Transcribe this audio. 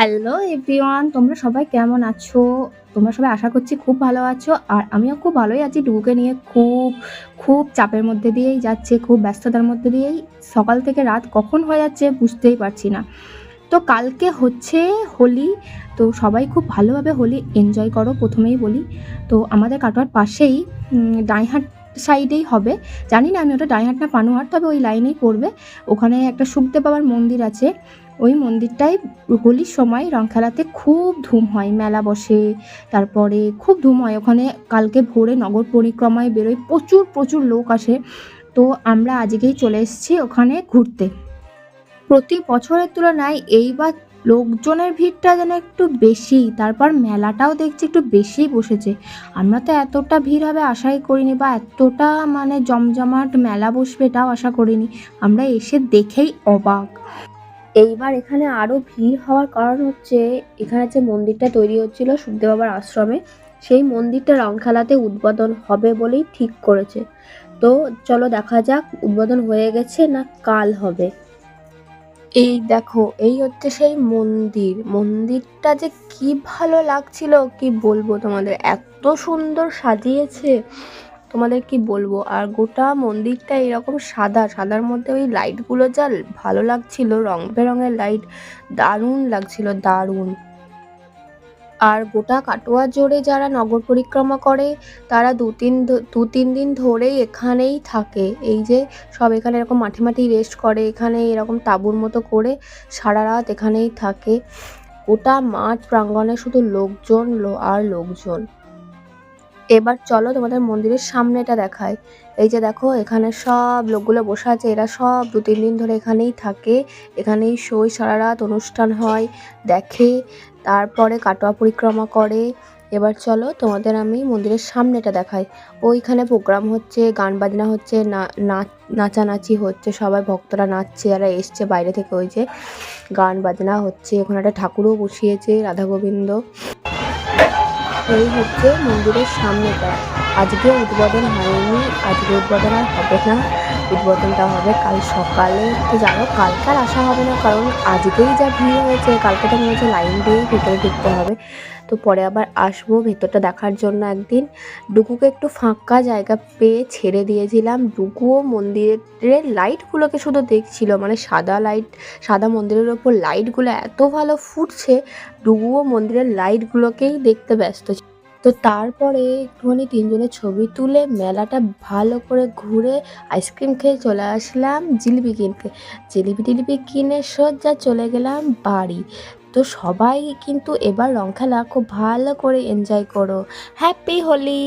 Hello everyone, তোমরা সবাই কেমন আছো? তোমরা সবাই আশা করছি খুব ভালো আছো। আর আমিও খুব ভালোই আছি। ডুগুকে নিয়ে খুব খুব চাপের মধ্যে দিয়েই যাচ্ছে, খুব ব্যস্ততার মধ্যে দিয়েই সকাল থেকে রাত কখন হয়ে যাচ্ছে বুঝতেই পারছি না। তো কালকে হচ্ছে হোলি। তো সবাই খুব ভালোভাবে হোলি এনজয় করো, প্রথমেই বলি। তো আমাদের কাটোয়ার পাশেই ডাইহাট সাইডেই হবে। জানি না আমি ওটা ডাইহাট না পানুহাট, তবে ওই লাইনেই পড়বে। ওখানে একটা শুকদেব বাবার মন্দির আছে। ওই মন্দিরটায় হোলির সময় রং খেলাতে খুব ধুম হয়, মেলা বসে। তারপরে খুব ধুম হয় ওখানে। কালকে ভোরে নগর পরিক্রমায় বেরোয়, প্রচুর প্রচুর লোক আসে। তো আমরা আজকেই চলে এসেছি ওখানে ঘুরতে। প্রতি বছরের তুলনায় এইবার লোকজনের ভিড়টা যেন একটু বেশি। তারপর মেলাটাও দেখছি একটু বেশিই বসেছে। আমরা তো এতটা ভিড় হবে আশাই করিনি, বা এতটা মানে জমজমাট মেলা বসবে এটাও আশা করিনি। আমরা এসে দেখেই অবাক। এইবার এখানে আরও ভিড় হওয়ার কারণ হচ্ছে, এখানে যে মন্দিরটা তৈরি হচ্ছিল শুকদেব বাবার আশ্রমে, সেই মন্দিরটা রং খেলাতে উদ্বোধন হবে বলেই ঠিক করেছে। তো চলো দেখা যাক উদ্বোধন হয়ে গেছে না কাল হবে। এই দেখো, এই হচ্ছে সেই মন্দির। মন্দিরটা যে কি ভালো লাগছিল কি বলবো তোমাদের, এত সুন্দর সাজিয়েছে তোমাদের কি বলবো। আর গোটা মন্দিরটা এরকম সাদা, সাদার মধ্যে ওই লাইটগুলো যা ভালো লাগছিল, রং বেরঙের লাইট, দারুণ লাগছিল, দারুণ। আর গোটা কাটোয়া জোড়ে যারা নগর পরিক্রমা করে তারা দু তিন দিন ধরেই এখানেই থাকে। এই যে সব এখানে এরকম মাঠে মাঠেই রেস্ট করে, এখানে এরকম তাঁবুর মতো করে সারা রাত এখানেই থাকে। গোটা মাঠ প্রাঙ্গণে শুধু লোকজন আর লোকজন। এবার চলো তোমাদের মন্দিরের সামনেটা দেখায়। এই যে দেখো, এখানে সব লোকগুলো বসে আছে, এরা সব 2-3 দিন ধরে এখানেই থাকে, এখানেই শোয়, সারা রাত অনুষ্ঠান হয়, দেখে, তারপরে কাটোয়া পরিক্রমা করে। এবার চলো তোমাদের আমি মন্দিরের সামনেটা দেখাই। ওইখানে প্রোগ্রাম হচ্ছে, গান বাজনা হচ্ছে, নাচানাচি হচ্ছে, সবাই ভক্তরা নাচছে, যারা এসছে বাইরে থেকে। ওই যে গান বাজনা হচ্ছে, ওখানে একটা ঠাকুরও বসিয়েছে, রাধা গোবিন্দ। এই হচ্ছে মন্দিরের সামনেটা। আজকে উদ্বোধন হয়নি, আজকে উদ্বোধন আর হবে না, উদ্বোধনটা হবে কাল সকালে। তো জানো কালকে আর আসা হবে না, কারণ আজকেই যা ভিড় হয়েছে, কালকে তো মনে হচ্ছে লাইন দিয়েই ভেতরে ঢুকতে হবে। তো পরে আবার আসবো ভেতরটা দেখার জন্য একদিন। ডুগুকে একটু ফাঁকা জায়গা পেয়ে ছেড়ে দিয়েছিলাম। ডুগুও মন্দিরের লাইটগুলোকে শুধু দেখছিল, মানে সাদা লাইট, সাদা মন্দিরের ওপর লাইটগুলো এত ভালো ফুটছে, ডুগুও মন্দিরের লাইটগুলোকেই দেখতে ব্যস্ত ছিল। তো তারপরে একটুখানি তিনজনের ছবি তুলে মেলাটা ভালো করে ঘুরে আইসক্রিম খেয়ে চলে আসলাম জিলিপি কিনতে। জিলিপি টিলিপি কিনে সোজা চলে গেলাম বাড়ি। তো সবাই কিন্তু এবার রং খেলা খুব ভালো করে এনজয় করো। হ্যাপি হোলি।